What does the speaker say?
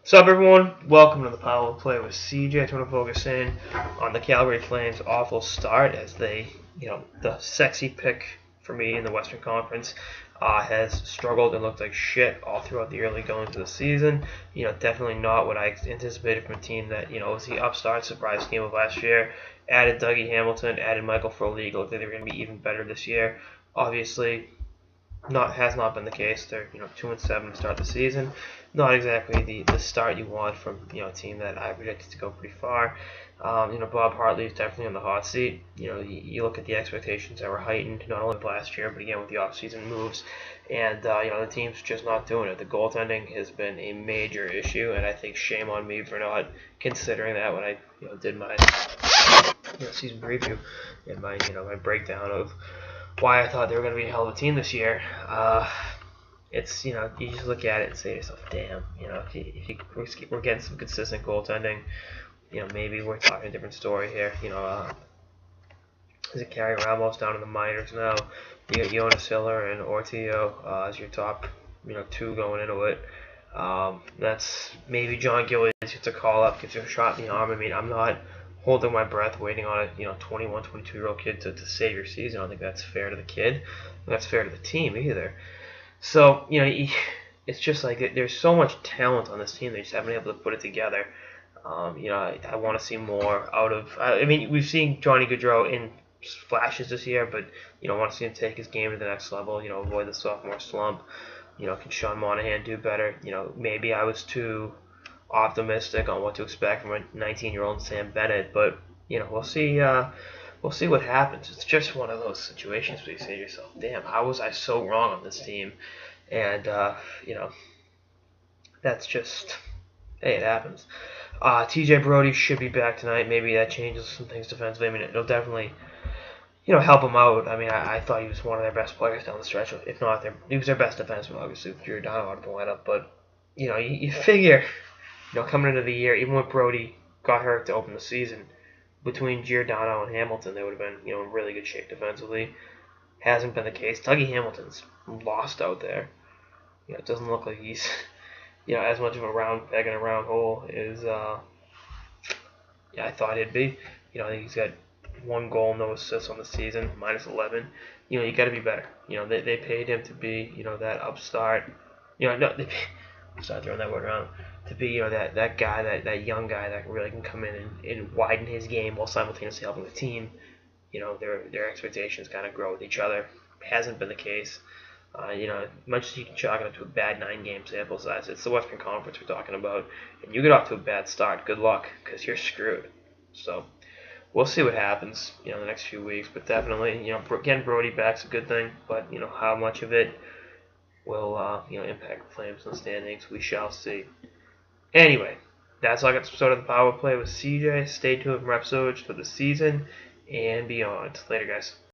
Sup everyone, welcome to the Power Play with CJ. I want to focus in on the Calgary Flames' awful start as they, the sexy pick for me in the Western Conference has struggled and looked like shit all throughout the early going to the season. Definitely not what I anticipated from a team that, was the upstart surprise team of last year. Added Dougie Hamilton, added Michael Frolik. Looked like they were going to be even better this year. Obviously, has not been the case. They're 2-7 to start the season. Not exactly the start you want from a team that I projected to go pretty far. Bob Hartley is definitely on the hot seat. You look at the expectations that were heightened not only with last year but again with the offseason moves, and the team's just not doing it. The goaltending has been a major issue, and I think shame on me for not considering that when I did my season preview and my breakdown of why I thought they were going to be a hell of a team this year. It's you just look at it and say to yourself, damn, if we're getting some consistent goaltending, maybe we're talking a different story here. Is it Carrie Ramos down in the minors now? You got Jonas Hiller and Ortio as your top, two going into it. That's maybe John Gillies gets a call up, gets a shot in the arm. I mean, I'm not holding my breath waiting on a 21, 22-year-old kid to save your season. I don't think that's fair to the kid. I don't think that's fair to the team either. So, it's just like there's so much talent on this team. They just haven't been able to put it together. I want to see more out of. I mean, we've seen Johnny Gaudreau in flashes this year, but I want to see him take his game to the next level. Avoid the sophomore slump. Can Sean Monahan do better? Maybe I was too optimistic on what to expect from a 19-year-old Sam Bennett, but we'll see. We'll see what happens. It's just one of those situations where you say to yourself, "Damn, how was I so wrong on this team?" And that's just, hey, it happens. TJ Brodie should be back tonight. Maybe that changes some things defensively. I mean, it'll definitely help him out. I mean, I thought he was one of their best players down the stretch. If not, he was their best defenseman, obviously, with Giordano out of the lineup. But you figure, coming into the year, even when Brodie got hurt to open the season, between Giordano and Hamilton, they would have been in really good shape defensively. Hasn't been the case. Dougie Hamilton's lost out there. It doesn't look like he's as much of a round peg in a round hole as I thought he'd be. I think he's got 1 goal, no assists on the season, minus 11. You got to be better. They paid him to be that upstart. Start throwing that word around, to be that guy, that young guy that really can come in and widen his game while simultaneously helping the team. Their expectations kind of grow with each other. Hasn't been the case. Much as you can chalk it up to a bad 9-game sample size, it's the Western Conference we're talking about, and you get off to a bad start, good luck, because you're screwed. So we'll see what happens, the next few weeks. But definitely, getting Brodie back's a good thing. But how much of it will impact the Flames in the standings, we shall see. Anyway, that's all I got to start of the Power Play with CJ. Stay tuned for episodes for the season and beyond. Later, guys.